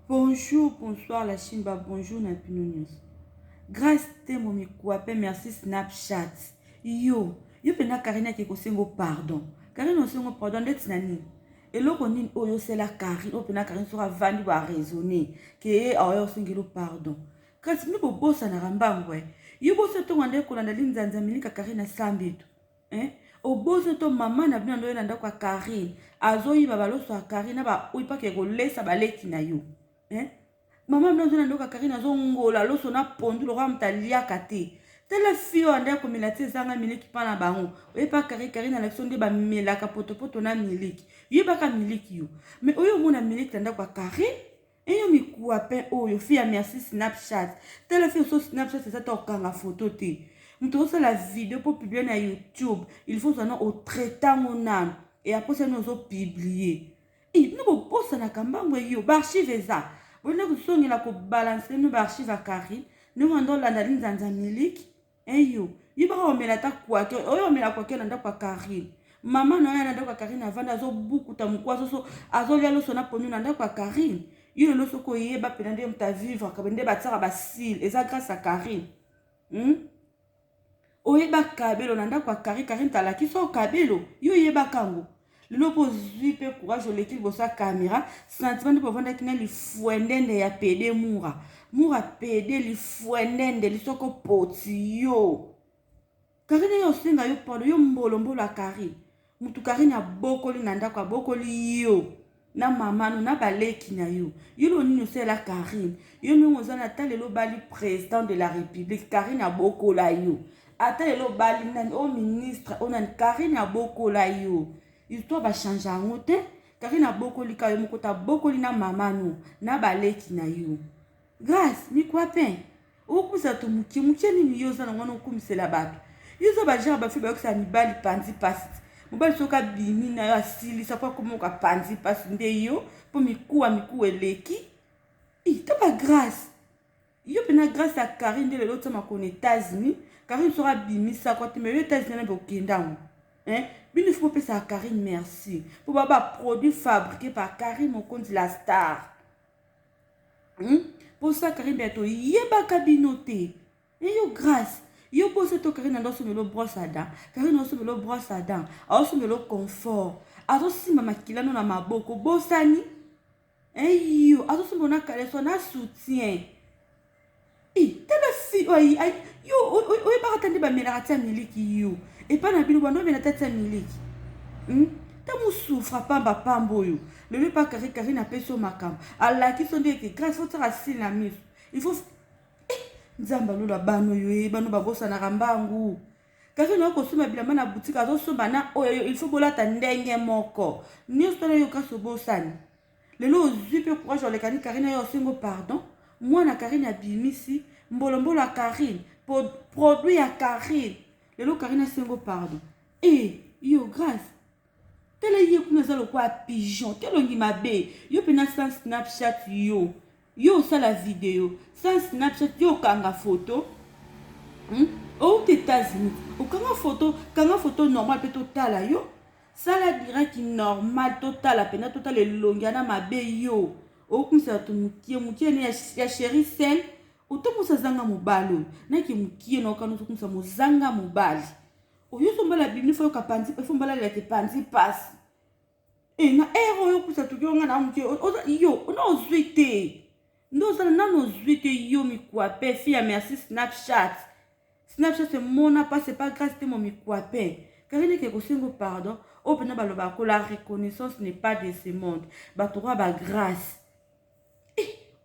Bonjour, bonsoir la Chimba, bonjour na Pinonius. Grâce te momi kuape, merci Snapchat. Yo pena Karina ke kosengo pardon. Karina osengo pardon det nani. Eloko nini oyo c'est la Karina, o pena Karina sera vandi ba raisonner ke oyo sengelo pardon. Kasi mi bobosa na rambangwe. Yo bosa to ngande kolanda linzanza milika Karina sambitu. Obosa to mama na bina ndo yenda kwa Karina. Azoyi babaloso a Karina ba uipa ke golesa baleki na yo. Maman mnazo ndoka Karina zongola loso na pondu lo ramta liaka te. Tele fio ande ko milati zanga miliki pana bango. Oyepa Karina Alexon de ba melaka potopoto na miliki. Yebaka miliki yo. Mais oyo mona miliki tanda kwa Karina. Eyo mikuwa pe oyo fia merci Snapchat. Tele fio so Snapchat c'est ça to kanga photo te. Mto so la vidéo pour publier na YouTube. Il faut ça au traitant mon âme et après ça nous ont publié. Nous posa na kambangwe yo ba archive za. Wena kusongela ko balance no ba archive a Karine. Nous mandons la nzanza miliki. Yo. Yiba omela ta kwa ke oyo omela kwa ke nda kwa Karine. Mama no yana nda kwa Karine avanda zo buku ta mukwaso so azolia loso na ponu nda kwa Karine. Yo loso ko yeba penande mta vivre ka bende batsara ba sil eza grâce à Karine. Oyeba kabelo nda kwa Karine talaki so kabelo. Yo yeba kango. Le pozui pe courage l'équipe de sa caméra sentiment de pouvoir d'être li fuendende ya pede mura pede li fuendende li soko poti yo Karine yo senga yo pardon yo mbolo la Karine mutu Karine ya bokoli nanda kwa bokoli yo na mama no na baleki na yo lo nino c'est la Karine yo no ozana talelo bali président de la République Karine ya bokola yo atalelo bali nani o ministre onan Karine ya bokola yo. Histoire va changer en route. Karina bokoli kayo mukota bokoli na mama no na baleki na yo. Grâce mi kwa pen. Okusa to muki ni yo za na ngwana okumisela bato. Yo zo ba jaba fi ba okusa mibali panzi pasi. Mobali soka bimi na yo asili sa kwa komoka panzi pasi nde yo po miku eleki. Ta ba grâce. Yo pena grâce à Karine de l'autre ma kon États-Unis. Karine sera bimi sa kwa te me États-Unis na bokenda. Il faut payer à Karine merci. Pour baba produit fabriqué par Karine mon compte la star. Pour ça Karine bientôt yeba kabinoté. Et yo grâce. Yo pose to Karine ndo somelo brosse à dents. Karine ndo somelo brosse à dents. A somelo confort. Azo sima makila no na maboko bosani. Yo azo somelo na kaleso na soutien. Tala fi yo ba tande ba mela ratia miliki yo. Et pas na bino bando mais na tête miliki. Ta mu souffre pas ba pamboyo. Le lieu pas Karine appelle sur makam. Allah qui sont dit que grâce faut ça asile la mise. Il faut nzamba lola bano yo bano ba bossa na rambangu. Karine ko soma bilama na boutique azo soma na oyo il faut bola ta ndenge moko. Ni ostona yo kaso bossani. Le lo zipe courage le Karine yo singo pardon. Moi na Karine abimisi mbolombola à Karine produit à Karine. Le lo Karine singo pardon. Yo grâce. Tele yo kuna zalo kwa pigeon. Telo ngimabe. Yo pena sans Snapchat yo. Yo ça la vidéo. Sans Snapchat yo kanga photo. Aux États-Unis. Au kanga photo normal pe total yo. Ça la direct normal total la pena total le longiana mabe yo. Au kumsa to mukie ne ya chérie sel. Oto musa zanga mobalo. Na ki mukie no kanu kumsa muzanga mobali. Oyo sombala bibli fo ka panzi fo mbala la te panzi pass. Na ero yo kusa to nga na mukie yo no zuite. Ndo sana no zuite yo mi kwa pe fia merci Snapchat. Snapchat c'est mon pas c'est pas grâce te mon mi kwa pe. Karine ke kosengo pardon. Opena baloba ko la reconnaissance n'est pas de ce monde. Ba to ba grâce.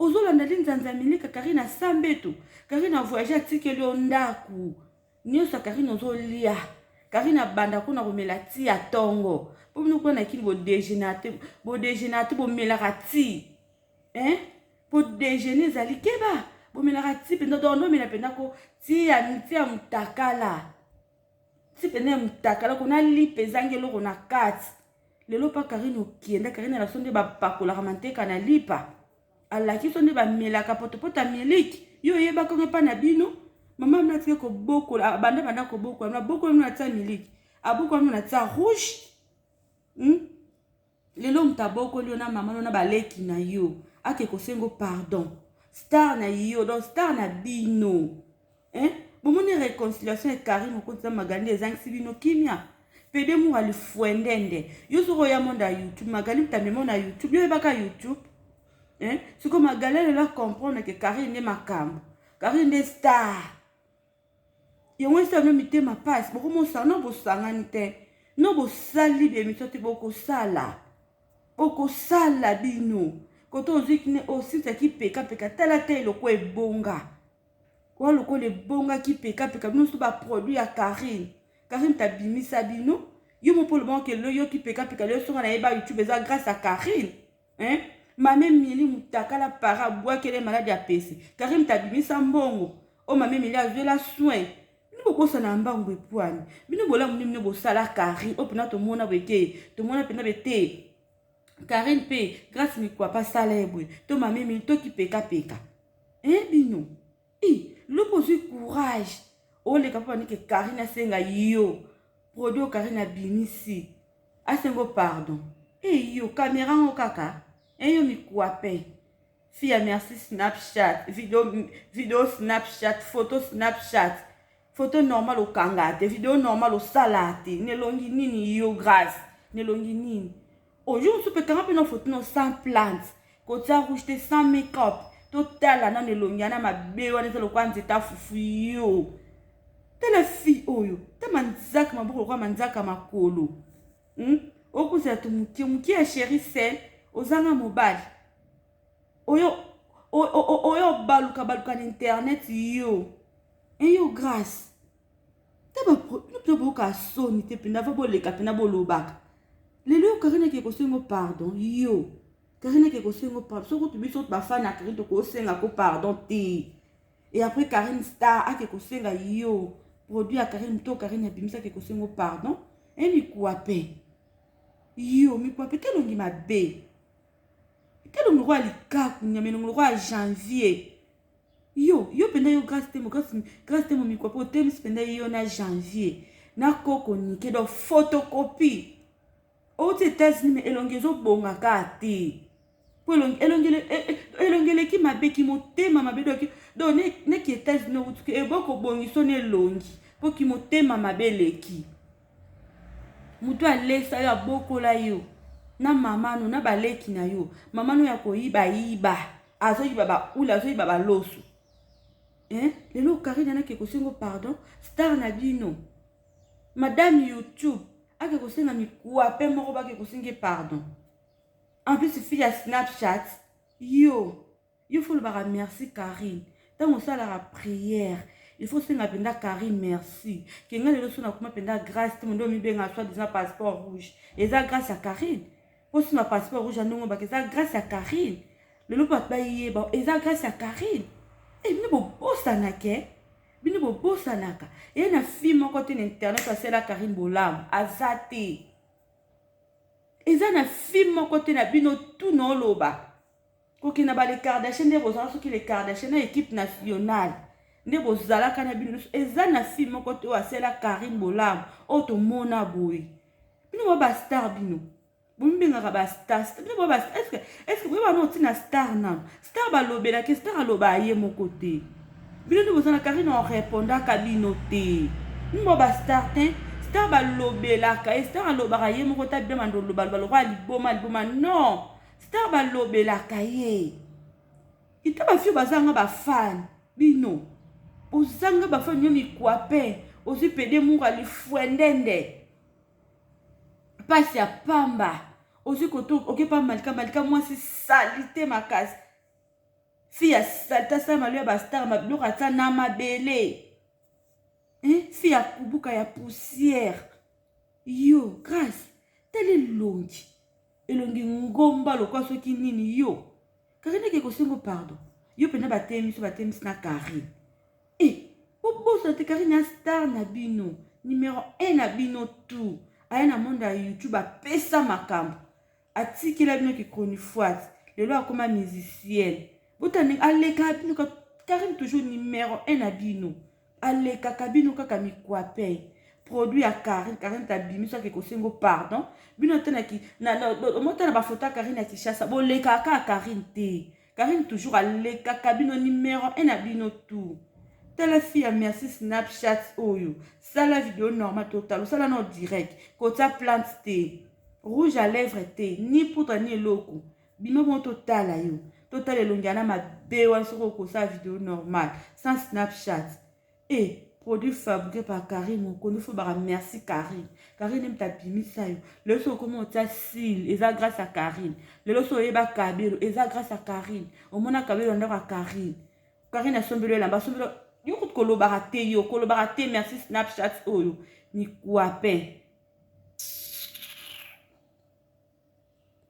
Ozola ndali nzanza milika Karine sambeto. Karine a voyagé à tikeli ondaku. Nyosa Karine ozolia. Karine banda kuna komela ti ya tongo. Po minu ko na kili bo déjeuner bo melaka ti. Po déjeuner zali keba. Bo melaka ti penda do no mela penda ko ti ya mutakala. Ti penda mutakala ko na li pezangelo ko na kat. Lelo pa Karine okienda Karine la sonde ba pakola ramanteka na lipa. Allah qui sonde ba melaka potopota miliki. Yo yeba ko pa na bino. Maman m'a dit que beaucoup la banda ko beaucoup na beaucoup na tsa miliki. Abuko na tsa rouge. lelo mutaboko lio na mama na baleki na yo ake kosengo pardon star na yo donc star na bino bomoni réconciliation et Karine okonza Magali ezangisi bino kimia pede mu ali fuendende yo soko ya monda YouTube Magali mtamemo na YouTube yo ebaka YouTube siko Magali la comprendre que Karine ne makambo Karine est star yongo sa no mitema passe boko mo sa no bosangani te no bosali de mitote boko sala bino koto ozikine aussi ça qui peka tala te loko ebonga kwa loko le bonga qui peka bino so ba produit ya Karine tabimisa bino yo mo pour le moment que le yo qui peka le so na eba YouTube eza grâce à Karine mame mili mutaka la para bois qu'elle est malade à PC Karine tabimisa mbongo mame mili a la soin bino bokosa na mbango epwani bino bola munimne bosala Karine opena to mona beke to mona pena bete Karine pe grâce mi quoi pas célèbre to mame mili to qui peka bino le pose courage le capable que Karine asenga yo produit Karine abimisi asengo pardon yo caméra en kaka yo mi kwape fia merci Snapchat vidéo Snapchat photo normal au kangate vidéo normal au salate nelongi nini yo grâce nelongi nini aujourd'hui on peut quand même photo no sans plante côté rouge sans make-up total na nelongi na mabe wana te lokwa nzeta fufu yo tele fi oyo te manzaka maboko kwa manzaka makolo okusa to muki ya chéri sel ozanga mobile oyo baluka na internet yo yo grâce te ba no boka soni te penda va boleka pena bolobaka lelo Karine ke kosengo pardon yo Karine ke kosengo pardon soko tu biso ba fan na Karine to kosenga ko pardon te et après Karine star ake kosenga yo produit à Karine to Karine abimisa ke kosengo pardon mi kwape yo mi kwape te longi mabe te longi roi likaku nyame longi roi janvier yo penda yo grâce te mo mi kwape te mi penda yo na janvier na koko nike do photocopie aux États-Unis mais elongezo bonga kati po elongele ki mabe ki motema mabe do ne ki États-Unis utuke eboko bongiso ne longi po ki motema mabe leki mutu alesa ya boko la yo na mamano na baleki na yo mamano ya koyiba azo yiba ba ula azo yiba ba loso lelo Karine na ke kosengo pardon star na bino madame YouTube ake kosenga mikwape moko bake kosenga pardon en plus fille ya Snapchat yo faut le bara merci Karine tant on sala la prière il faut senga penda Karine merci kenga lelo sona kuma penda grâce mondo mi benga soit disant passeport rouge et ça grâce à Karine pour sona passeport rouge andongo bake ça grâce à Karine lelo papa yé bon et ça grâce à Karine bino bobosanaka bino bobosanaka ye na fille moko te na internet asala Karine Bolamu azate eza na fille moko te na bino tout no loba koki na ba les Kardashian nde bozala soki les Kardashian na équipe nationale nde bozalaka na bino eza na fille moko te asala Karine Bolamu o to mona boy bino ba star bino bumbengaka ba star bino ba est-ce que ba no tina star na star ba lobela ke star aloba ye moko te bino nde bozala Karine on répondaka bino te bino ba star te star ba lobelaka star alobaka ye moko ta bien mando loba loba liboma non star ba lobelaka ye ita ba fio bazanga ba fan bino ozanga ba fan yo mikwape ozi pede mungu ali fuendende pasi ya pamba ozi koto okepa malika mwasi salite makasi fille ya salita sa malu ya ba star mabiloko ata na mabele fille ya kubuka ya poussière yo grâce tele elongi ngomba lokwa soki nini yo Karine ke kosengo pardon yo pena batemisi na Karine obosa te Karine ya star na bino numéro 1 na bino tout aya na monde ya YouTube apesa makambo atikela bino ki chronifoise lelo akoma musicienne botani aleka bino Karine toujours numéro 1 na bino aleka kabino kaka mikwape produit à Karine. Karine t'a bimi, soit que kosengo pardon. Bino tena ki, na ba photo Karine à Kishasa. Bon, les kaka à Karine te. Karine toujours à les kaka, bino numéro 1 à bino tout. Telle fille a merci Snapchat, oyo. Ça la vidéo normale totale, ça la non direct. Kota plante te. Rouge à lèvres te. Ni poudre ni loco. Bino bon total ayo. Total elongiana ma bewan sur sa vidéo normale. Sans Snapchat. Et produit fabriqué par Karine, mon connu faut bara merci Karine. Karine aime ta bimi ça yo. Le so comment ta sil, et ça grâce à Karine. Le so eba kabelo, et ça grâce à Karine. Au mona kabelo ndako à Karine. Karine a sombelo la ba sombelo. Yo ko kolobara te yo, kolobara te merci Snapchat oyo. Ni kuape.